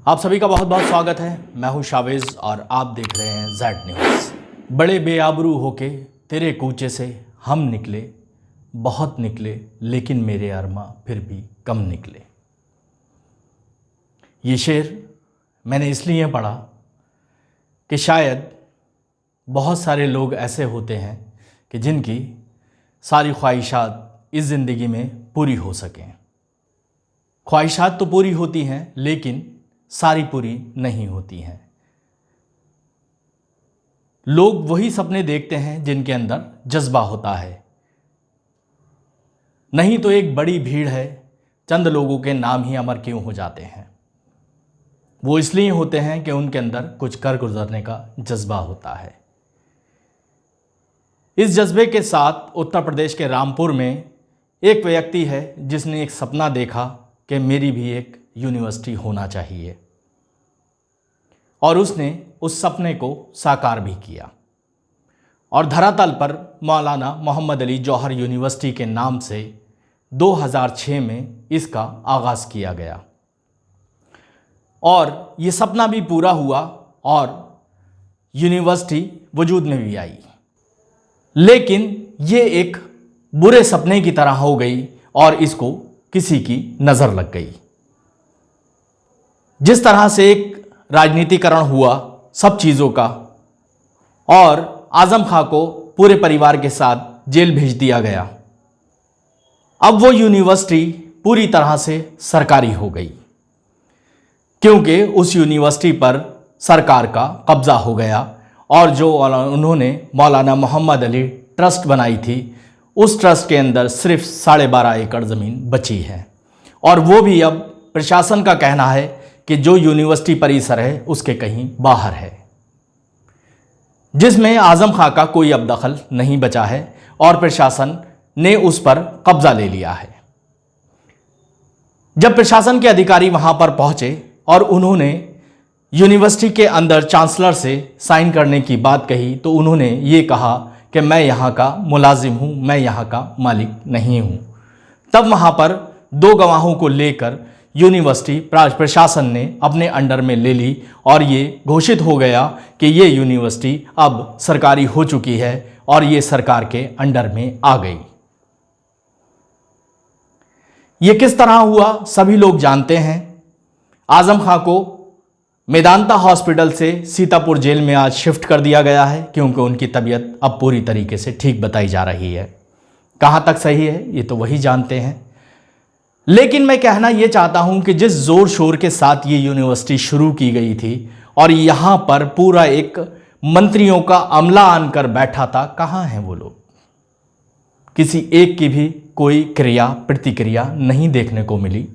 आप सभी का बहुत बहुत स्वागत है। मैं हूं शावेज और आप देख रहे हैं जेड न्यूज़। बड़े बेआबरू होके तेरे कूचे से हम निकले, बहुत निकले, लेकिन मेरे अरमा फिर भी कम निकले। ये शेर मैंने इसलिए पढ़ा कि शायद बहुत सारे लोग ऐसे होते हैं कि जिनकी सारी ख्वाहिशात इस ज़िंदगी में पूरी हो सकें। ख्वाहिशात तो पूरी होती हैं लेकिन सारी पूरी नहीं होती हैं। लोग वही सपने देखते हैं जिनके अंदर जज्बा होता है, नहीं तो एक बड़ी भीड़ है, चंद लोगों के नाम ही अमर क्यों हो जाते हैं। वो इसलिए होते हैं कि उनके अंदर कुछ कर गुजरने का जज्बा होता है। इस जज्बे के साथ उत्तर प्रदेश के रामपुर में एक व्यक्ति है जिसने एक सपना देखा कि मेरी भी एक यूनिवर्सिटी होना चाहिए, और उसने उस सपने को साकार भी किया और धरातल पर मौलाना मोहम्मद अली जौहर यूनिवर्सिटी के नाम से 2006 में इसका आगाज़ किया गया और ये सपना भी पूरा हुआ और यूनिवर्सिटी वजूद में भी आई। लेकिन ये एक बुरे सपने की तरह हो गई और इसको किसी की नज़र लग गई। जिस तरह से एक राजनीतिकरण हुआ सब चीज़ों का और आज़म खां को पूरे परिवार के साथ जेल भेज दिया गया, अब वो यूनिवर्सिटी पूरी तरह से सरकारी हो गई, क्योंकि उस यूनिवर्सिटी पर सरकार का कब्ज़ा हो गया और जो उन्होंने मौलाना मोहम्मद अली ट्रस्ट बनाई थी, उस ट्रस्ट के अंदर सिर्फ 12.5 एकड़ ज़मीन बची है और वो भी अब प्रशासन का कहना है कि जो यूनिवर्सिटी परिसर है उसके कहीं बाहर है, जिसमें आज़म खां का कोई अब दखल नहीं बचा है और प्रशासन ने उस पर कब्जा ले लिया है। जब प्रशासन के अधिकारी वहां पर पहुंचे और उन्होंने यूनिवर्सिटी के अंदर चांसलर से साइन करने की बात कही तो उन्होंने ये कहा कि मैं यहाँ का मुलाजिम हूँ, मैं यहाँ का मालिक नहीं हूँ। तब वहाँ पर 2 गवाहों को लेकर यूनिवर्सिटी प्रशासन ने अपने अंडर में ले ली और ये घोषित हो गया कि ये यूनिवर्सिटी अब सरकारी हो चुकी है और ये सरकार के अंडर में आ गई। ये किस तरह हुआ सभी लोग जानते हैं। आज़म खां को मेदांता हॉस्पिटल से सीतापुर जेल में आज शिफ्ट कर दिया गया है, क्योंकि उनकी तबीयत अब पूरी तरीके से ठीक बताई जा रही है। कहाँ तक सही है ये तो वही जानते हैं, लेकिन मैं कहना ये चाहता हूँ कि जिस ज़ोर शोर के साथ ये यूनिवर्सिटी शुरू की गई थी और यहाँ पर पूरा एक मंत्रियों का अमला आनकर बैठा था, कहाँ हैं वो लोग। किसी एक की भी कोई क्रिया प्रतिक्रिया नहीं देखने को मिली।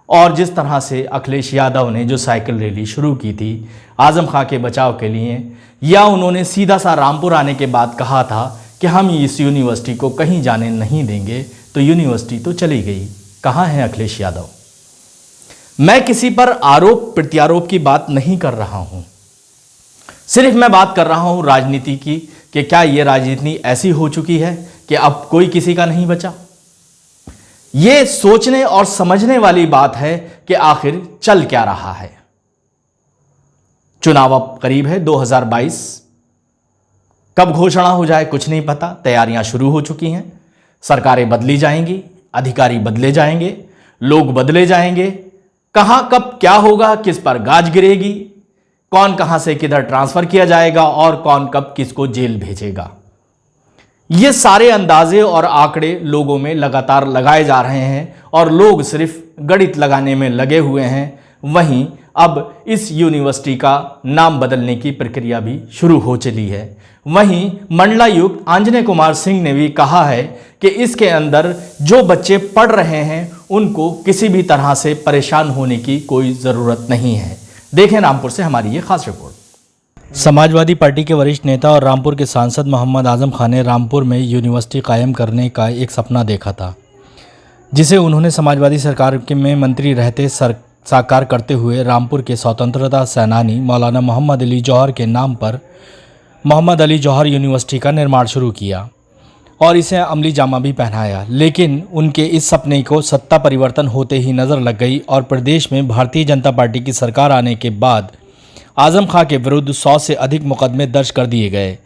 और जिस तरह से अखिलेश यादव ने जो साइकिल रैली शुरू की थी आज़म खां के बचाव के लिए, या उन्होंने सीधा सा रामपुर आने के बाद कहा था कि हम इस यूनिवर्सिटी को कहीं जाने नहीं देंगे, तो यूनिवर्सिटी तो चली गई। कहाँ है अखिलेश यादव। मैं किसी पर आरोप प्रत्यारोप की बात नहीं कर रहा हूँ, सिर्फ मैं बात कर रहा हूँ राजनीति की कि क्या ये राजनीति ऐसी हो चुकी है कि अब कोई किसी का नहीं बचा। ये सोचने और समझने वाली बात है कि आखिर चल क्या रहा है। चुनाव अब करीब है 2022, कब घोषणा हो जाए कुछ नहीं पता। तैयारियां शुरू हो चुकी हैं, सरकारें बदली जाएंगी, अधिकारी बदले जाएंगे, लोग बदले जाएंगे। कहां कब क्या होगा, किस पर गाज गिरेगी, कौन कहां से किधर ट्रांसफर किया जाएगा और कौन कब किसको जेल भेजेगा, ये सारे अंदाजे और आंकड़े लोगों में लगातार लगाए जा रहे हैं और लोग सिर्फ गणित लगाने में लगे हुए हैं। वहीं अब इस यूनिवर्सिटी का नाम बदलने की प्रक्रिया भी शुरू हो चली है। वहीं मंडलायुक्त आंजनेय कुमार सिंह ने भी कहा है कि इसके अंदर जो बच्चे पढ़ रहे हैं उनको किसी भी तरह से परेशान होने की कोई ज़रूरत नहीं है। देखें रामपुर से हमारी ये खास रिपोर्ट। समाजवादी पार्टी के वरिष्ठ नेता और रामपुर के सांसद मोहम्मद आज़म खान ने रामपुर में यूनिवर्सिटी कायम करने का एक सपना देखा था, जिसे उन्होंने समाजवादी सरकार में मंत्री रहते साकार करते हुए रामपुर के स्वतंत्रता सेनानी मौलाना मोहम्मद अली जौहर के नाम पर मोहम्मद अली जौहर यूनिवर्सिटी का निर्माण शुरू किया। और इसे अमली जामा भी पहनाया, लेकिन उनके इस सपने को सत्ता परिवर्तन होते ही नज़र लग गई और प्रदेश में भारतीय जनता पार्टी की सरकार आने के बाद आज़म खां के विरुद्ध 100 से अधिक मुकदमे दर्ज कर दिए गए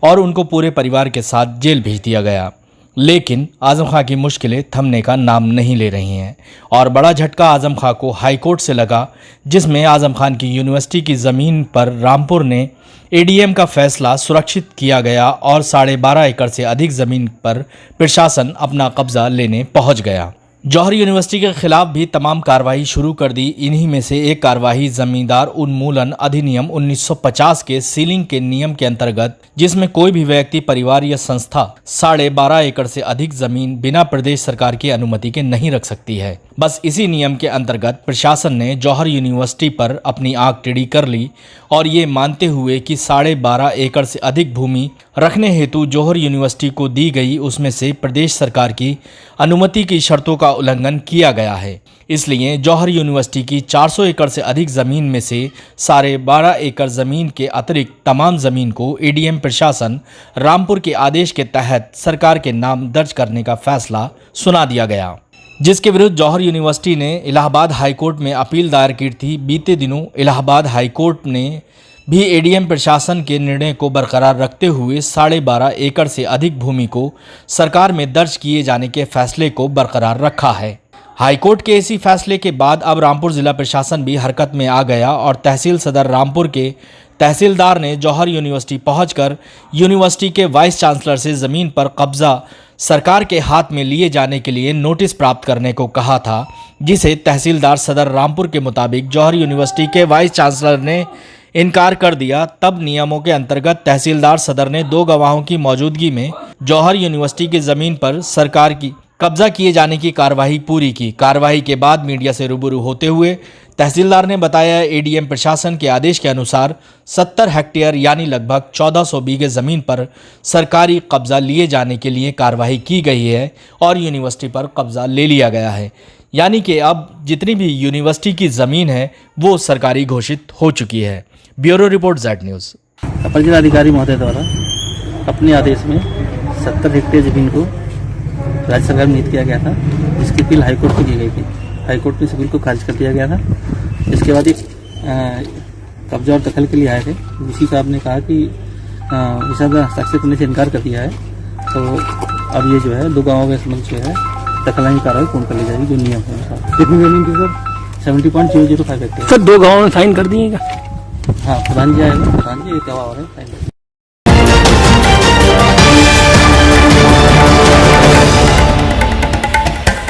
और उनको पूरे परिवार के साथ जेल भेज दिया गया। लेकिन आज़म खां की मुश्किलें थमने का नाम नहीं ले रही हैं और बड़ा झटका आज़म खां को हाई कोर्ट से लगा, जिसमें आज़म खान की यूनिवर्सिटी की ज़मीन पर रामपुर ने एडीएम का फैसला सुरक्षित किया गया और 12.5 एकड़ से अधिक ज़मीन पर प्रशासन अपना कब्जा लेने पहुंच गया। जौहर यूनिवर्सिटी के खिलाफ भी तमाम कार्रवाई शुरू कर दी। इन्हीं में से एक कार्रवाई जमींदार उन्मूलन अधिनियम 1950 के सीलिंग के नियम के अंतर्गत, जिसमें कोई भी व्यक्ति, परिवार या संस्था 12.5 एकड़ से अधिक जमीन बिना प्रदेश सरकार की अनुमति के नहीं रख सकती है। बस इसी नियम के अंतर्गत प्रशासन ने जौहर यूनिवर्सिटी पर अपनी आंख टेढ़ी कर ली और ये मानते हुए कि 12.5 एकड़ से अधिक भूमि रखने हेतु जौहर यूनिवर्सिटी को दी गई, उसमें से प्रदेश सरकार की अनुमति की शर्तों का उल्लंघन किया गया है। इसलिए जौहर यूनिवर्सिटी की 400 एकड़ से अधिक ज़मीन में से 12.5 एकड़ ज़मीन के अतिरिक्त तमाम ज़मीन को एडीएम प्रशासन रामपुर के आदेश के तहत सरकार के नाम दर्ज करने का फैसला सुना दिया गया, जिसके विरुद्ध जौहर यूनिवर्सिटी ने इलाहाबाद हाईकोर्ट में अपील दायर की थी। बीते दिनों इलाहाबाद हाईकोर्ट ने भी एडीएम प्रशासन के निर्णय को बरकरार रखते हुए 12.5 एकड़ से अधिक भूमि को सरकार में दर्ज किए जाने के फैसले को बरकरार रखा है। हाईकोर्ट के इसी फैसले के बाद अब रामपुर जिला प्रशासन भी हरकत में आ गया और तहसील सदर रामपुर के तहसीलदार ने जौहर यूनिवर्सिटी पहुंचकर यूनिवर्सिटी के वाइस चांसलर से ज़मीन पर कब्जा सरकार के हाथ में लिए जाने के लिए नोटिस प्राप्त करने को कहा था, जिसे तहसीलदार सदर रामपुर के मुताबिक जौहर यूनिवर्सिटी के वाइस चांसलर ने इनकार कर दिया। तब नियमों के अंतर्गत तहसीलदार सदर ने 2 गवाहों की मौजूदगी में जौहर यूनिवर्सिटी की ज़मीन पर सरकार की कब्जा किए जाने की कार्रवाई पूरी की। कार्रवाई के बाद मीडिया से रूबरू होते हुए तहसीलदार ने बताया, एडीएम प्रशासन के आदेश के अनुसार 70 हेक्टेयर यानी लगभग 1400 बीघे ज़मीन पर सरकारी कब्जा लिए जाने के लिए कार्रवाई की गई है और यूनिवर्सिटी पर कब्जा ले लिया गया है। यानी कि अब जितनी भी यूनिवर्सिटी की ज़मीन है वो सरकारी घोषित हो चुकी है। Bureau report Z news. अपर जिलाधिकारी महोदय द्वारा अपने आदेश में 70 हेक्टेयर जमीन को राज्य सरकार में नियुक्त किया गया था, जिसकी अपील हाईकोर्ट को की गई थी। हाईकोर्ट ने इस अपील को खारिज कर दिया गया था। इसके बाद एक कब्जा और दखल के लिए आए थे। उसी साहब ने कहा कि हिसाब हस्ताक्षर करने से इनकार कर दिया है, तो अब ये जो है 2 गाँवों के संबंध जो है दखल की कार्रवाई पूर्ण कर ली जाएगी, जो नियम है अनुसार। कितनी जमीन थी सर? 70.005 हेक्टेयर। सर 2 गाँवों में साइन कर दिए क्या? हाँ, प्रधान जी आएगा, प्रधान जी क्या हुआ है साइन।